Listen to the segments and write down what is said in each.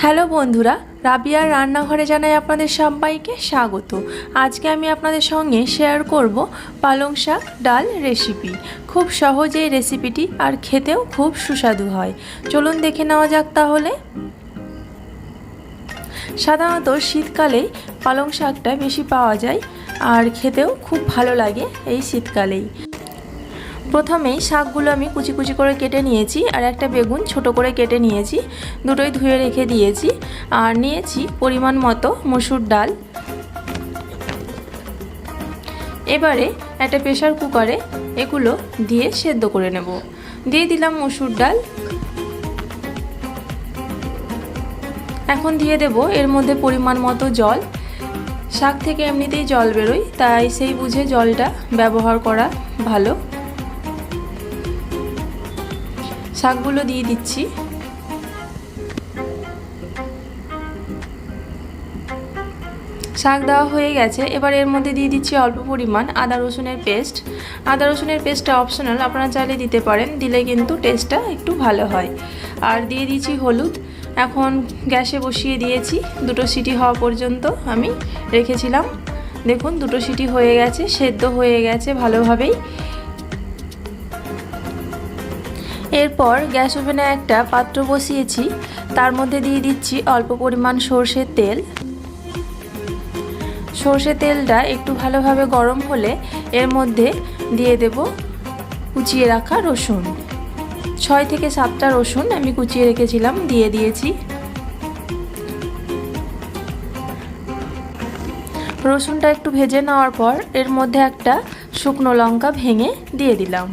Hello বন্ধুরা, রাবিয়ার রান্নাঘরে জানাই আপনাদের সবাইকে স্বাগত। আজকে আমি আপনাদের সঙ্গে শেয়ার করব পালং শাক ডাল রেসিপি। খুব সহজ এই রেসিপিটি, আর খেতেও খুব সুস্বাদু হয়। চলুন দেখে নেওয়া যাক তাহলে। সাধারণত শীতকালেই পালং শাকটা বেশি পাওয়া যায়, আর খেতেও খুব ভালো লাগে এই শীতকালেই। প্রথমেই শাকগুলো আমি কুচি কুচি করে কেটে নিয়েছি, আর একটা বেগুন ছোট করে কেটে নিয়েছি, দুটোই ধুয়ে রেখে দিয়েছি। আর নিয়েছি পরিমাণ মতো মসুর ডাল। এবারে একটা প্রেসার কুকারে এগুলো দিয়ে সেদ্ধ করে নেব। দিয়ে দিলাম মসুর ডাল। এখন দিয়ে দেব এর মধ্যে পরিমাণ মতো জল। শাক থেকে এমনিতেই জল বেরোয়, তাই সেই বুঝে জলটা ব্যবহার করা ভালো। শাকগুলো দিয়ে দিচ্ছি। শাক দেওয়া হয়ে গেছে। এবার এর মধ্যে দিয়ে দিচ্ছি অল্প পরিমাণ আদা রসুনের পেস্ট। আদা রসুনের পেস্টটা অপশনাল, আপনারা চাইলে দিতে পারেন, দিলে কিন্তু টেস্টটা একটু ভালো হয়। আর দিয়ে দিচ্ছি হলুদ। এখন গ্যাসে বসিয়ে দিয়েছি, দুটো সিটি হওয়া পর্যন্ত আমি রেখেছিলাম। দেখুন দুটো সিটি হয়ে গেছে, সেদ্ধ হয়ে গেছে ভালোভাবেই। এরপর গ্যাস ওভেনে একটা পাত্র বসিয়েছি, তার মধ্যে দিয়ে দিচ্ছি অল্প পরিমাণ সরষের তেল। সরষের তেলটা একটু ভালোভাবে গরম হলে এর মধ্যে দিয়ে দেব কুচিয়ে রাখা রসুন। 6 থেকে 7টা রসুন আমি কুচিয়ে রেখেছিলাম, দিয়ে দিয়েছি। রসুনটা একটু ভেজে নেওয়ার পর এর মধ্যে একটা শুকনো লঙ্কা ভেঙে দিয়ে দিলাম।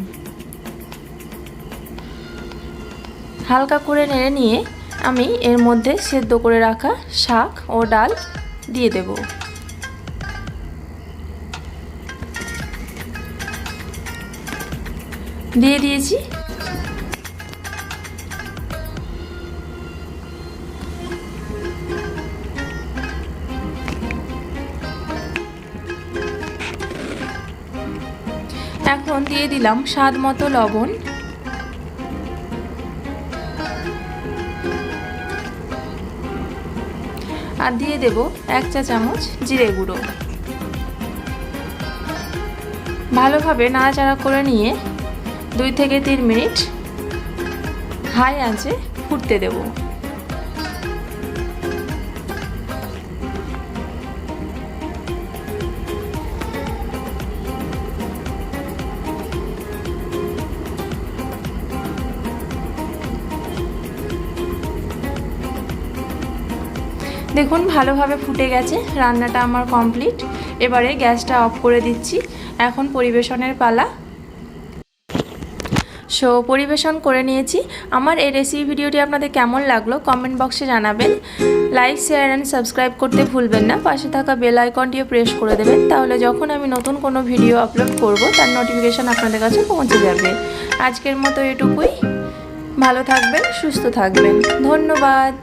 হালকা করে নেড়ে নিয়ে আমি এর মধ্যে সেদ্ধ করে রাখা শাক ও ডাল দিয়ে দেব। দিয়ে দিয়েছি। এখন দিয়ে দিলাম স্বাদ মতো লবণ। আর দিয়ে দেব 1 চা চামচ জিরে গুঁড়ো। ভালোভাবে নাড়াচাড়া করে নিয়ে 2 থেকে 3 মিনিট হাই আঁচে ফুটতে দেব। দেখুন ভালোভাবে ফুটে গেছে, রান্নাটা আমার কমপ্লিট। এবারে গ্যাসটা অফ করে দিচ্ছি। এখন পরিবেশনের পালা। পরিবেশন করে নিয়েছি। আমার এই রেসিপি ভিডিওটি আপনাদের কেমন লাগলো কমেন্ট বক্সে জানাবেন। লাইক, শেয়ার অ্যান্ড সাবস্ক্রাইব করতে ভুলবেন না। পাশে থাকা বেল আইকনটিও প্রেস করে দেবেন, তাহলে যখন আমি নতুন কোনো ভিডিও আপলোড করব তার নোটিফিকেশান আপনাদের কাছে পৌঁছে যাবে। আজকের মতো এটুকুই। ভালো থাকবেন, সুস্থ থাকবেন। ধন্যবাদ।